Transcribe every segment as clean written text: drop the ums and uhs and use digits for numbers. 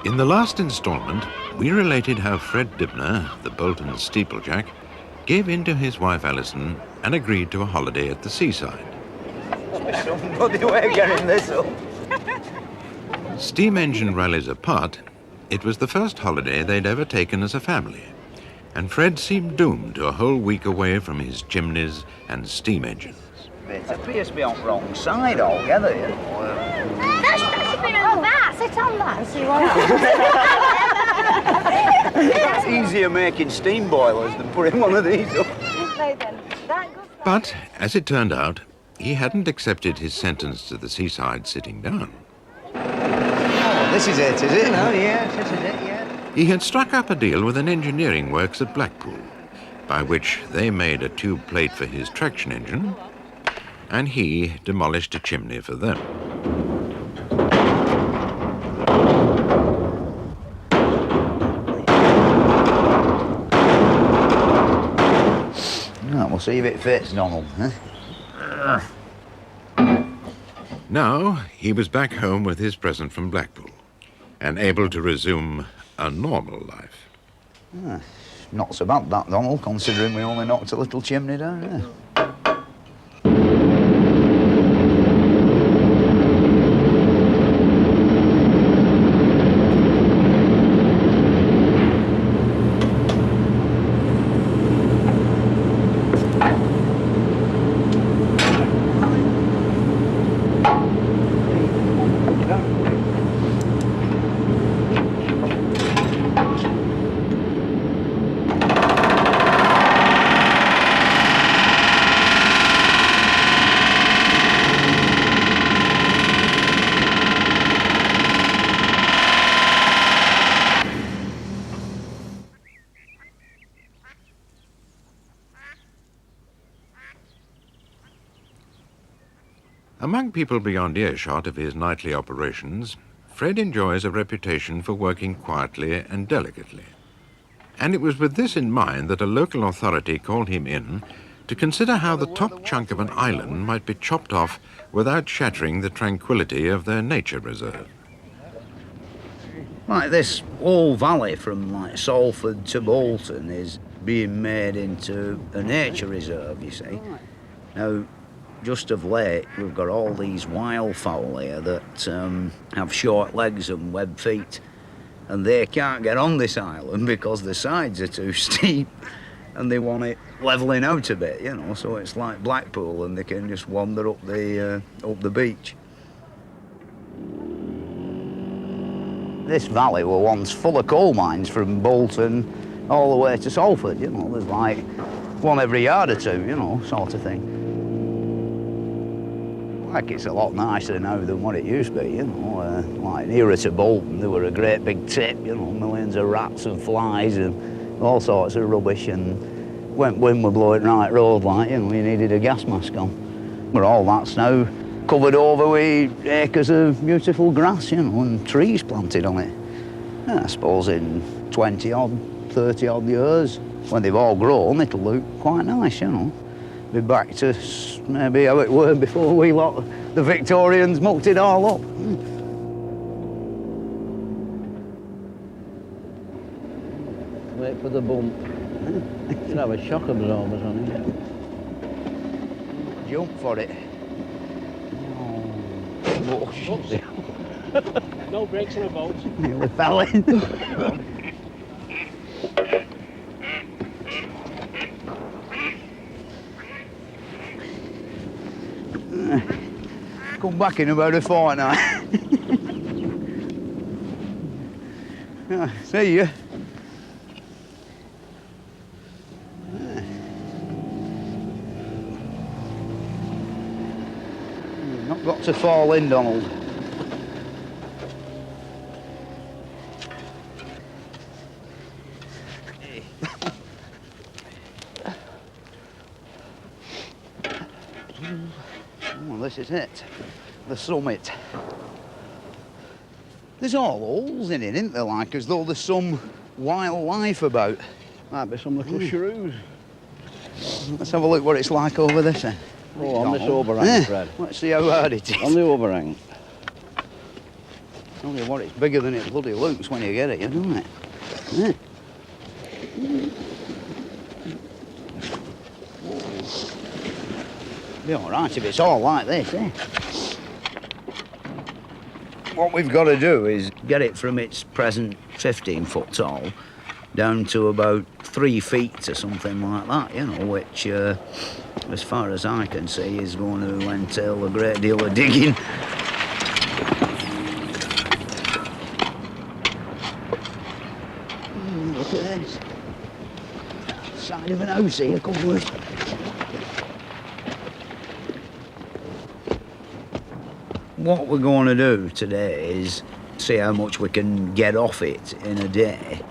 In the last instalment, we related how Fred Dibnah, the Bolton steeplejack, gave in to his wife Alison and agreed to a holiday at the seaside. Somebody we're getting this up. Steam engine rallies apart, it was the first holiday they'd ever taken as a family, and Fred seemed doomed to a whole week away from his chimneys and steam engines. It appears to be on the wrong side altogether, you know. That's been on that. Sit on that and see what happens. It's easier making steam boilers than putting one of these up. But, as it turned out, he hadn't accepted his sentence to the seaside sitting down. Oh, this is it, is it? Oh, yes, this is it, yeah. He had struck up a deal with an engineering works at Blackpool, by which they made a tube plate for his traction engine, and he demolished a chimney for them. Well, we'll see if it fits, Donald. Huh? Now, he was back home with his present from Blackpool, and able to resume a normal life. Not so bad, that, Donald, considering we only knocked a little chimney down there. Among people beyond earshot of his nightly operations, Fred enjoys a reputation for working quietly and delicately. And it was with this in mind that a local authority called him in to consider how the top chunk of an island might be chopped off without shattering the tranquility of their nature reserve. Like this whole valley from like Salford to Bolton is being made into a nature reserve, you see. Now, just of late, we've got all these wild fowl here that have short legs and webbed feet, and they can't get on this island because the sides are too steep, and they want it levelling out a bit, you know, so it's like Blackpool, and they can just wander up the beach. This valley were once full of coal mines from Bolton all the way to Salford, you know. There's like one every yard or two, you know, sort of thing. Like, it's a lot nicer now than what it used to be, you know. Like nearer to Bolton, there were a great big tip, you know, millions of rats and flies and all sorts of rubbish, and when wind were blowing right road, like, you know, you needed a gas mask on. But all that's now covered over with acres of beautiful grass, you know, and trees planted on it. And I suppose in 20-odd, 30-odd years, when they've all grown, it'll look quite nice, you know. Be back to maybe how it were before we lot, the Victorians, mucked it all up. Wait for the bump. Should have a shock absorbers on it. Jump for it. Oh, no brakes in a boat. Nearly fell in. Come back in about a fortnight. See you. You've not got to fall in, Donald. Well, this is it, the summit. There's all holes in it, isn't there, like as though there's some wildlife about. Might be some little shrews. Let's have a look what it's like over this end. Oh, on this overhang, Fred. Let's see how hard it is. On the overhang. Tell you what, it's bigger than it bloody looks when you get it, isn't it? Yeah. Be all right if it's all like this, eh? What we've got to do is get it from its present 15-foot tall down to about 3 feet or something like that, you know, which, as far as I can see, is going to entail a great deal of digging. Look at this. Side of an house here, covered. What we're going to do today is see how much we can get off it in a day,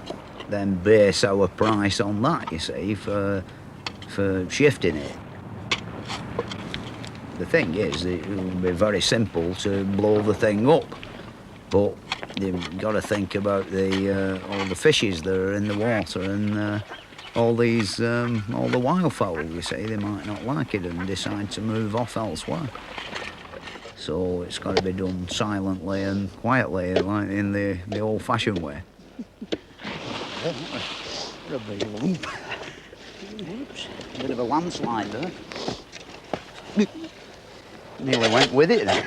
then base our price on that, you see, for shifting it. The thing is, it will be very simple to blow the thing up, but you've got to think about all the fishes that are in the water and all the wildfowl, you see. They might not like it and decide to move off elsewhere. So it's got to be done silently and quietly, like in the old-fashioned way. What a big lump. Oops, bit of a landslide there. Nearly went with it then.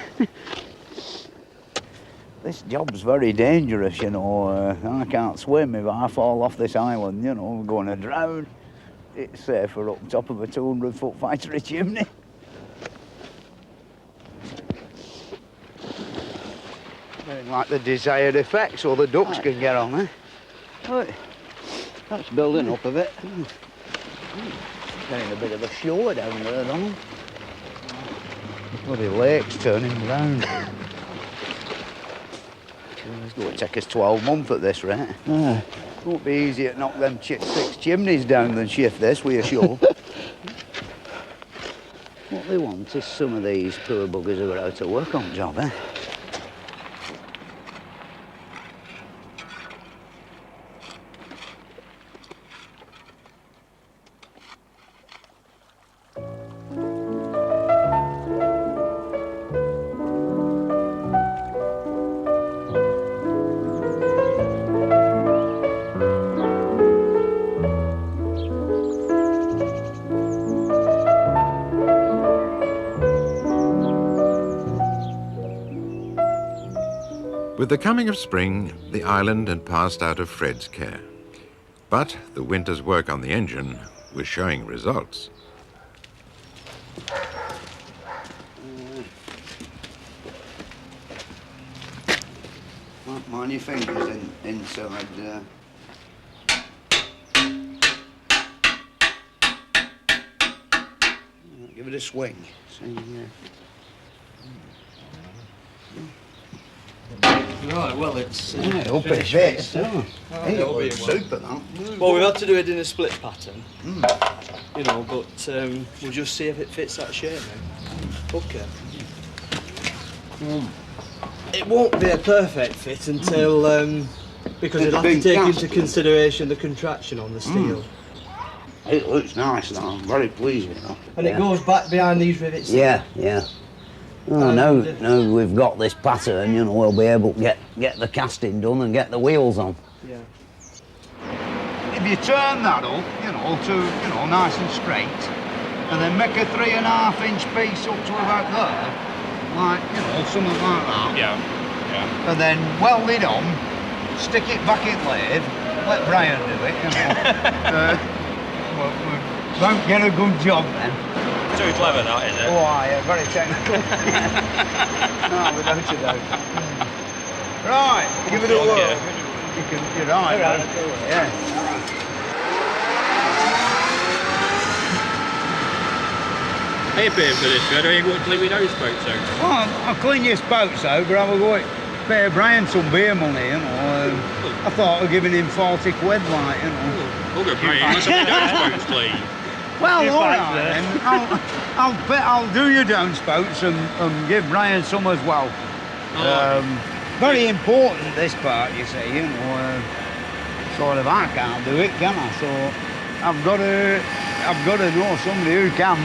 This job's very dangerous, you know. I can't swim. If I fall off this island, you know, I'm going to drown. It's safer up top of a 200-foot factory chimney. Like the desired effect, so the ducks can get on there. Right. That's building up a bit. Getting a bit of a shore down there, Donald. Bloody lake's turning round. It's going to take us 12 months at this rate. Won't be easier to knock them 6 chimneys down than shift this with a shovel. What they want is some of these poor buggers who are out of work on job, eh? With the coming of spring, the island had passed out of Fred's care. But the winter's work on the engine was showing results. Don't mind your fingers inside. Give it a swing. See, Right, well, it's... up it fits. It'll be super, that. Well, we've had to do it in a split pattern, you know, but we'll just see if it fits that shape now. Okay. It won't be a perfect fit until, because it'll have to take into consideration the contraction on the steel. It looks nice, though. I'm very pleased with that. And it goes back behind these rivets. Yeah. Oh, now we've got this pattern, you know, we'll be able to get the casting done and get the wheels on. Yeah. If you turn that up, you know, to, you know, nice and straight, and then make a 3.5-inch piece up to about there, like, you know, something like that. Yeah. And then weld it on, stick it back in lathe, let Brian do it, you know. We won't get a good job then. Too clever, that, isn't it? Oh, yeah, very technical. No, without a doubt. Right, give it a whirl. You're right. Yeah. Are you paying for this, Fred? Are you going to clean your spouts out? Well, I'll clean your spouts out, but I will go pay Brian some beer money, you know. I thought of giving him 40 quid, like, you know. Okay, Brian, let's have your spouts clean. Well, all right then. I'll do your downspouts and give Brian some as well. Very important, this part, you see, you know. Sort of, I can't do it, can I? So I've got to know somebody who can.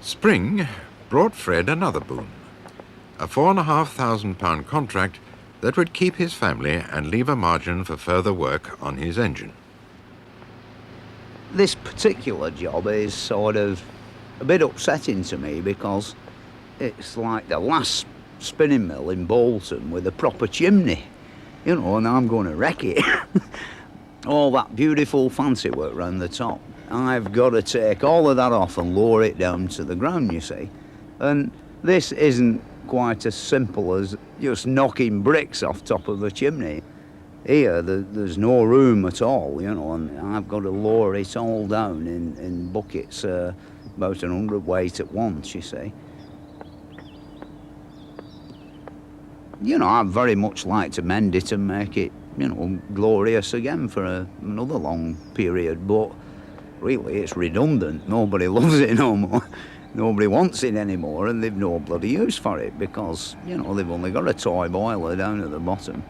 Spring brought Fred another boon, a £4,500 contract that would keep his family and leave a margin for further work on his engine. This particular job is sort of a bit upsetting to me because it's like the last spinning mill in Bolton with a proper chimney, you know, and I'm going to wreck it. All that beautiful fancy work round the top, I've got to take all of that off and lower it down to the ground, you see. And this isn't quite as simple as just knocking bricks off top of a chimney. Here, there's no room at all, you know, and I've got to lower it all down in buckets, about 100 weight at once, you see. You know, I'd very much like to mend it and make it, you know, glorious again for another long period, but really it's redundant. Nobody loves it no more. Nobody wants it anymore, and they've no bloody use for it because, you know, they've only got a toy boiler down at the bottom.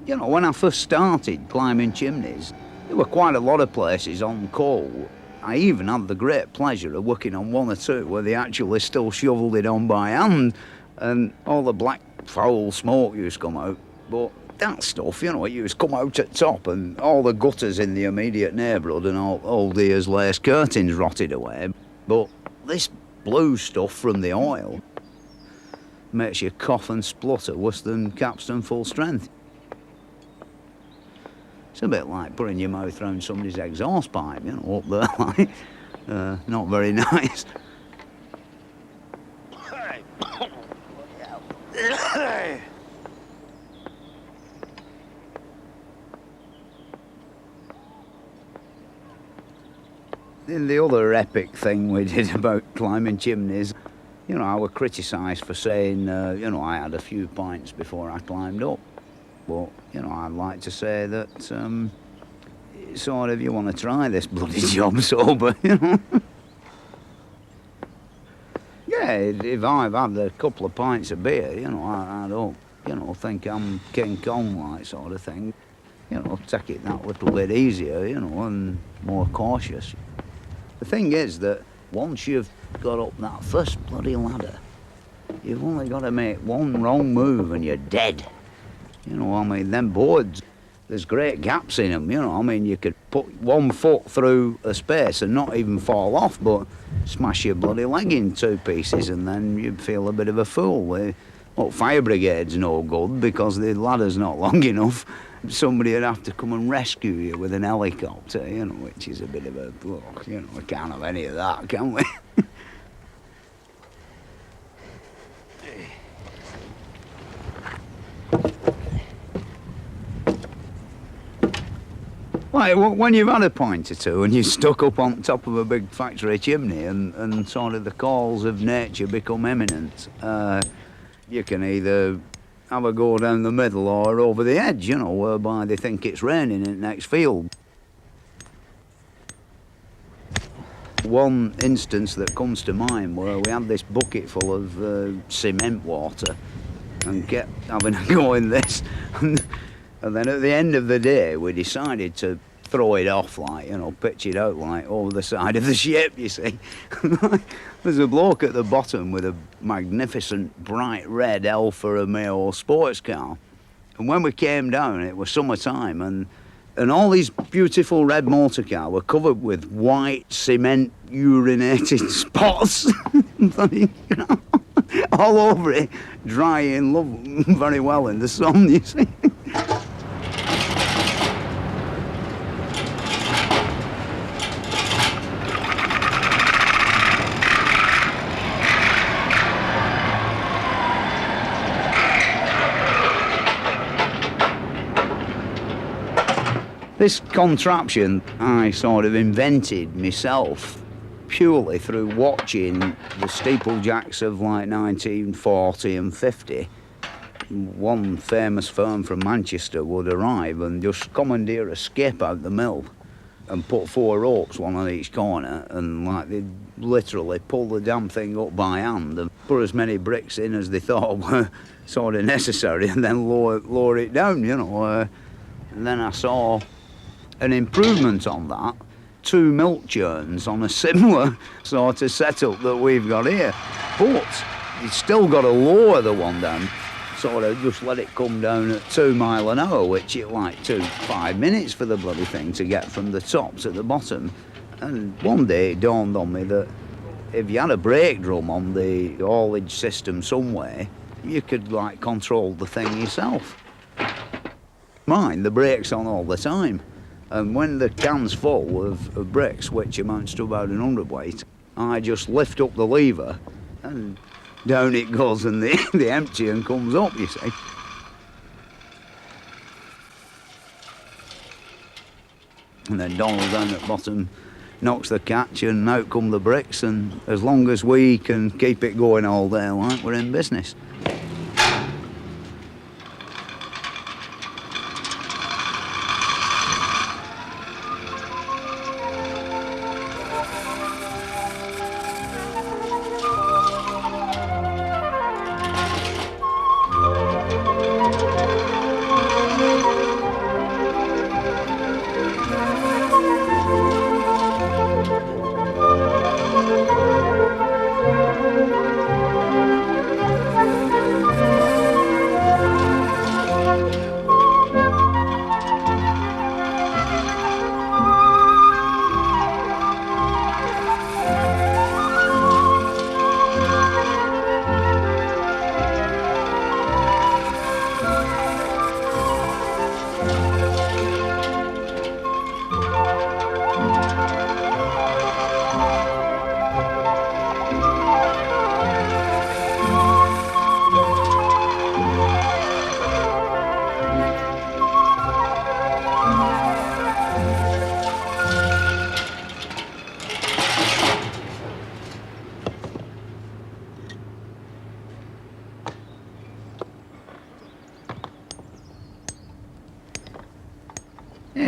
You know, when I first started climbing chimneys, there were quite a lot of places on coal. I even had the great pleasure of working on one or two where they actually still shovelled it on by hand, and all the black foul smoke used to come out. But that stuff, you know, it used to come out at top, and all the gutters in the immediate neighbourhood and all the year's lace curtains rotted away. But this blue stuff from the oil makes you cough and splutter worse than capstan full strength. It's a bit like putting your mouth round somebody's exhaust pipe, you know, up there, like, not very nice. Then the other epic thing we did about climbing chimneys, you know, I was criticised for saying, you know, I had a few pints before I climbed up. But, you know, I'd like to say that, sort of, you want to try this bloody job sober, you know. Yeah, if I've had a couple of pints of beer, you know, I don't, you know, think I'm King Kong, like, sort of thing. You know, take it that little bit easier, you know, and more cautious. The thing is that once you've got up that first bloody ladder, you've only got to make one wrong move and you're dead. You know, I mean, them boards, there's great gaps in them, you know. I mean, you could put 1 foot through a space and not even fall off, but smash your bloody leg in 2 pieces and then you'd feel a bit of a fool. Well, fire brigade's no good because the ladder's not long enough. Somebody would have to come and rescue you with an helicopter, you know, which is a bit of a, look, you know, we can't have any of that, can we? Like, when you've had a pint or two and you're stuck up on top of a big factory chimney and sort of the calls of nature become imminent, you can either have a go down the middle or over the edge, you know, whereby they think it's raining in the next field. One instance that comes to mind where we had this bucket full of cement water and kept having a go in this. And then at the end of the day, we decided to throw it off, like, you know, pitch it out, like, over the side of the ship, you see. There's a bloke at the bottom with a magnificent bright red Alfa Romeo sports car. And when we came down, it was summertime, and all these beautiful red motor cars were covered with white cement urinated spots. You know, all over it, drying very well in the sun, you see. This contraption I sort of invented myself purely through watching the steeplejacks of like 1940 and 50. One famous firm from Manchester would arrive and just commandeer a skip out the mill and put 4 ropes, one on each corner, and like they'd literally pull the damn thing up by hand and put as many bricks in as they thought were sort of necessary and then lower it down, you know. And then I saw an improvement on that 2 milk churns on a similar sort of setup that we've got here. But you've still got to lower the one down, sort of just let it come down at 2 miles an hour, which it like took 5 minutes for the bloody thing to get from the top to the bottom. And one day it dawned on me that if you had a brake drum on the haulage system somewhere, you could like control the thing yourself. Mine, the brake's on all the time. And when the can's full of bricks, which amounts to about 100 weight, I just lift up the lever and down it goes, and the empty and comes up, you see. And then Donald down at bottom knocks the catch and out come the bricks, and as long as we can keep it going all day like, we're in business.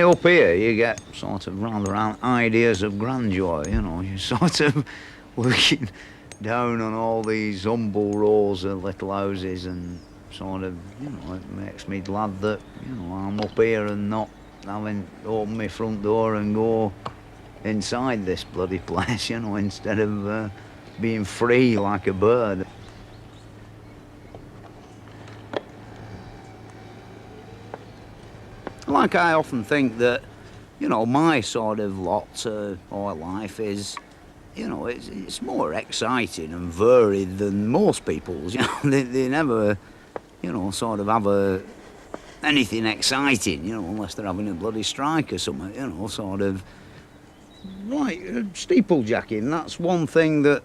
Up here you get sort of rather ideas of grandeur, you know, you're sort of looking down on all these humble rows of little houses, and sort of, you know, it makes me glad that, you know, I'm up here and not having to open my front door and go inside this bloody place, you know, instead of being free like a bird. Like, I often think that, you know, my sort of lot or life is, you know, it's more exciting and varied than most people's. You know, they never, you know, sort of have anything exciting, you know, unless they're having a bloody strike or something, you know, sort of. Right, steeplejacking, that's one thing that,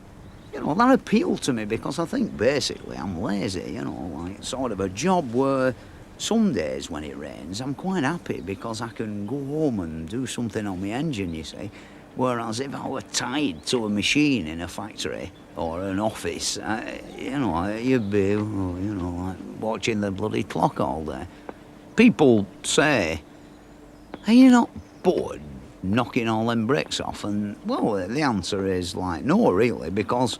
you know, that appealed to me, because I think basically I'm lazy, you know, like sort of a job where some days when it rains, I'm quite happy because I can go home and do something on my engine, you see. Whereas if I were tied to a machine in a factory or an office, you know, you'd be, you know, like watching the bloody clock all day. People say, are you not bored knocking all them bricks off? And, well, the answer is, like, no, really, because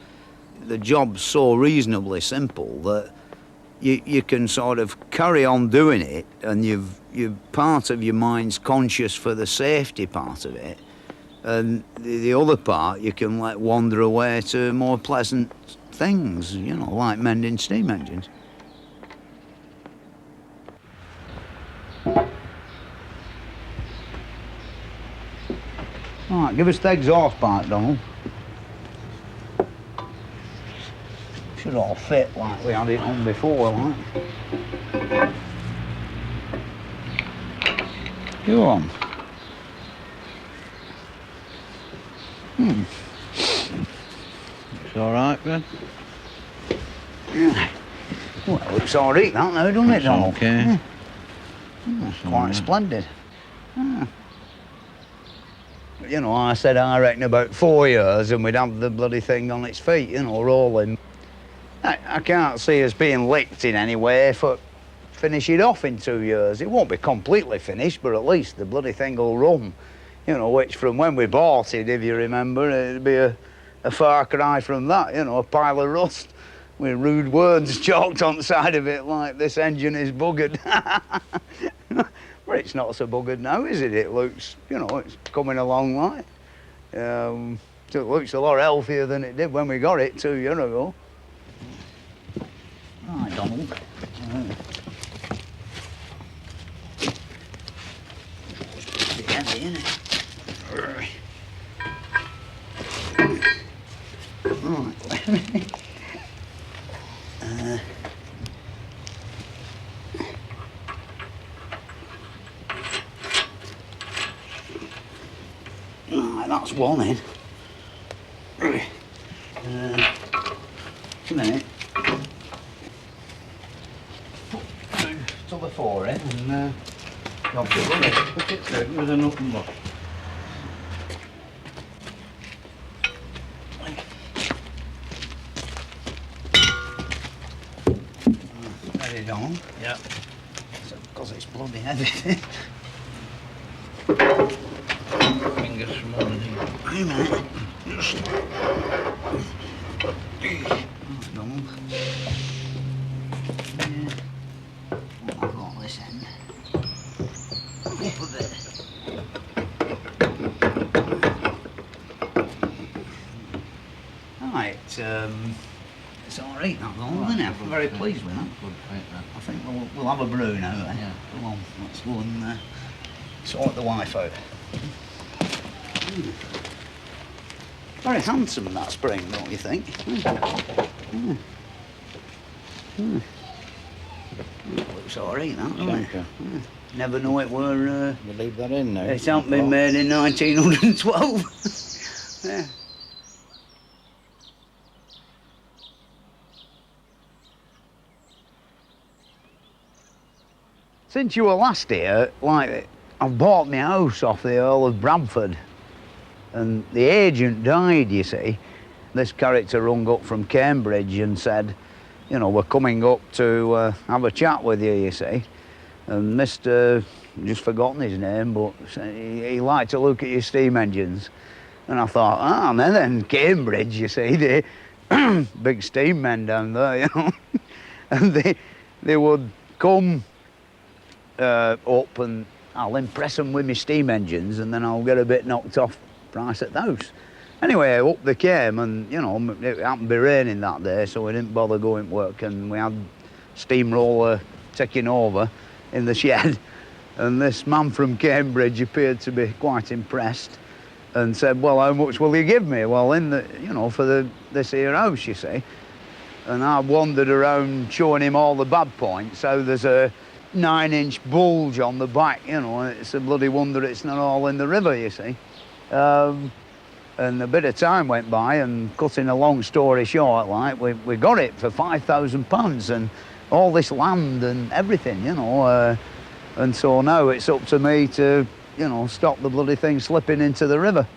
the job's so reasonably simple that you can sort of carry on doing it, and you've part of your mind's conscious for the safety part of it, and the other part you can let wander away to more pleasant things, you know, like mending steam engines. All right, give us the exhaust pipe, Donald. Should all fit like we had it on before, like. Go on. It's all right, Ben? Yeah. Well, it looks all right, that now, doesn't it, Donald? Okay. It's quite splendid. You know, I said I reckon about 4 years and we'd have the bloody thing on its feet, you know, rolling. I can't see us being licked in any way for finish it off in 2 years. It won't be completely finished, but at least the bloody thing will run. You know, which from when we bought it, if you remember, it'd be a far cry from that, you know, a pile of rust with rude words chalked on the side of it like this engine is buggered. But it's not so buggered now, is it? It looks, you know, it's coming along like. So it looks a lot healthier than it did when we got it 2 years ago. Right, Donald. Bit heavy, isn't it? Right. Right, that's one in. Come in. Put 2 to the 4 in and Put it through with an open box. ready, Donald. Yeah. Because it's bloody heavy. Fingers from underneath. Wait a minute. Donald. I've got this end. Up a bit. Right, it's all right, that Donald, isn't it? I'm very pleased with that. I think we'll have a brew now, then. Yeah. Come on, let's go and sort the wife out. Very handsome, that spring, don't you think? Looks all right, that, doesn't it? Never know it were... We'll leave that in now. It hasn't been made in 1912. Yeah. Since you were last here, like, I've bought my house off the Earl of Bradford, and the agent died, you see. This character rung up from Cambridge and said, you know, we're coming up to have a chat with you, you see. And Mr. just forgotten his name, but he liked to look at your steam engines. And I thought, ah, and then Cambridge, you see, they big steam men down there, you know. And they would come up and I'll impress them with my steam engines and then I'll get a bit knocked off price at the house. Anyway, up they came and, you know, it happened to be raining that day, so we didn't bother going to work, and we had steamroller taking over in the shed. And this man from Cambridge appeared to be quite impressed and said, well, how much will you give me? Well, in the, you know, for this here house, you see. And I wandered around showing him all the bad points. So there's a 9-inch bulge on the back, you know, and it's a bloody wonder it's not all in the river, you see. And a bit of time went by, and cutting a long story short, like, we got it for £5,000 and all this land and everything, you know. And so now it's up to me to, you know, stop the bloody thing slipping into the river.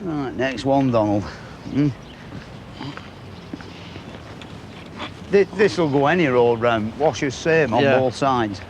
Right, next one, Donald. This will go any road round. Washer's same on both sides.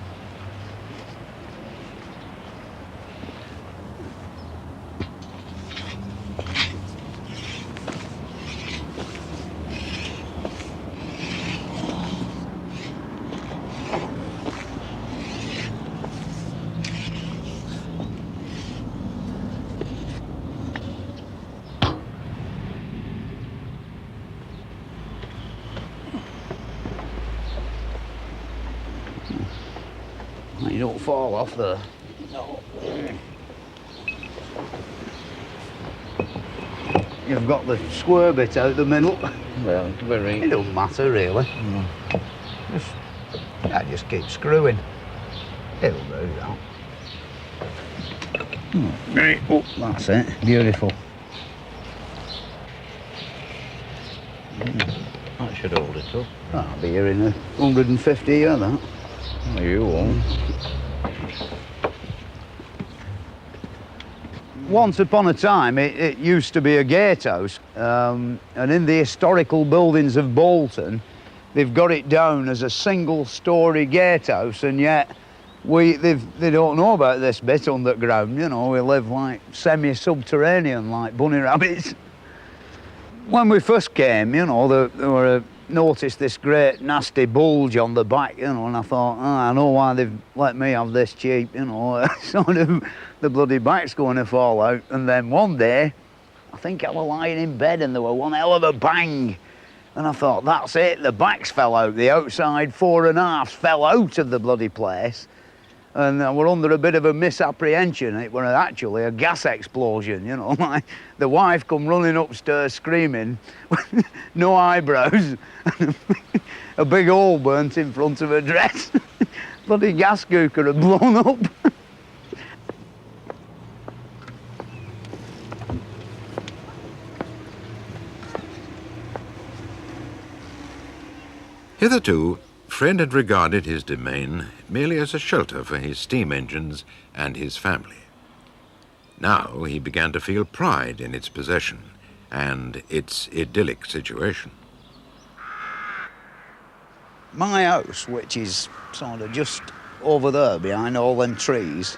You don't fall off there. No. You've got the square bit out the middle. Well, it's very... It don't matter, really. Just keep screwing. It'll do that. Right. Oh, that's it. Beautiful. That should hold it up. That'll be here in 150 years, that. Oh, you won't. Once upon a time, it used to be a gatehouse, and in the historical buildings of Bolton, they've got it down as a single-storey gatehouse, and yet they don't know about this bit underground. You know, we live like semi-subterranean, like bunny rabbits. When we first came, you know, there were noticed this great nasty bulge on the back, you know, and I thought, oh, I know why they've let me have this cheap, you know, sort of the bloody back's going to fall out. And then one day, I think I was lying in bed and there was one hell of a bang. And I thought, that's it, the backs fell out. The outside 4.5 fell out of the bloody place. And I were under a bit of a misapprehension. It was actually a gas explosion, you know. Like, the wife come running upstairs screaming, no eyebrows, a big hole burnt in front of her dress. Bloody gas cooker had blown up. Hitherto, Fred had regarded his domain merely as a shelter for his steam engines and his family. Now he began to feel pride in its possession and its idyllic situation. My house, which is sort of just over there behind all them trees,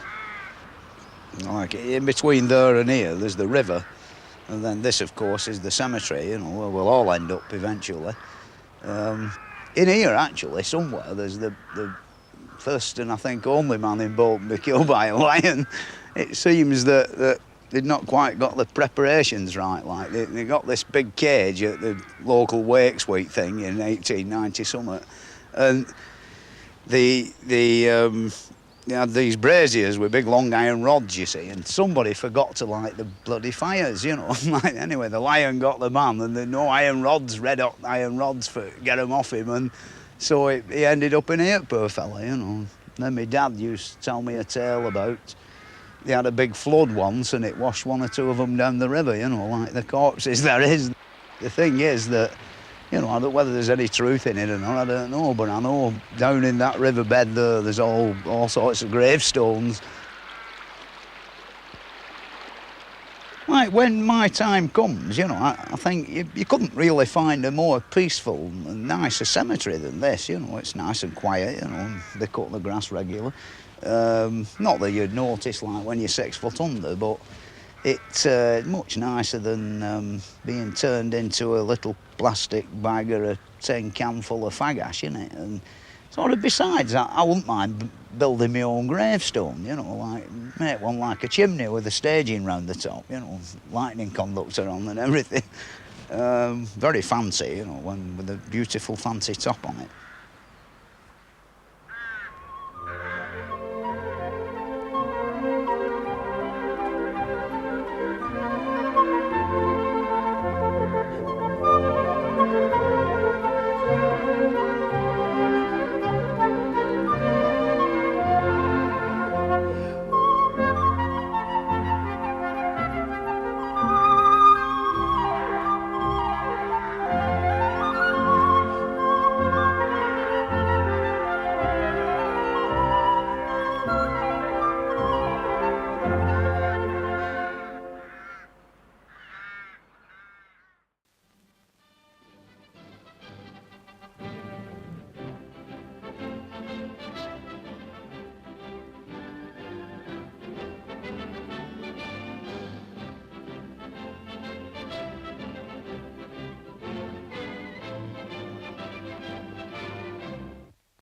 like in between there and here, there's the river, and then this, of course, is the cemetery, you know, where we'll all end up eventually. In here, actually, somewhere, there's the first and I think only man in Bolton to be killed by a lion. It seems that they'd not quite got the preparations right. Like they got this big cage at the local Wakes Week thing in 1890 something, and they had these braziers with big long iron rods, you see, and somebody forgot to light the bloody fires, you know. Like, anyway, the lion got the man, and there no iron rods, red hot iron rods for get him off him, and so he ended up in here, poor fella, you know. And then my dad used to tell me a tale about they had a big flood once, and it washed one or two of them down the river, you know, like the corpses there is. The thing is that, you know, I don't know whether there's any truth in it or not, I don't know, but I know down in that riverbed there's all sorts of gravestones. Like, when my time comes, you know, I think you couldn't really find a more peaceful and nicer cemetery than this, you know. It's nice and quiet, you know, and they cut the grass regular. Not that you'd notice, like, when you're 6 foot under, but it's much nicer than being turned into a little plastic bag or a tin can full of fag ash, innit? And sort of besides, I wouldn't mind building my own gravestone, you know, like make one like a chimney with a staging round the top, you know, lightning conductor on and everything. Very fancy, you know, one with a beautiful fancy top on it.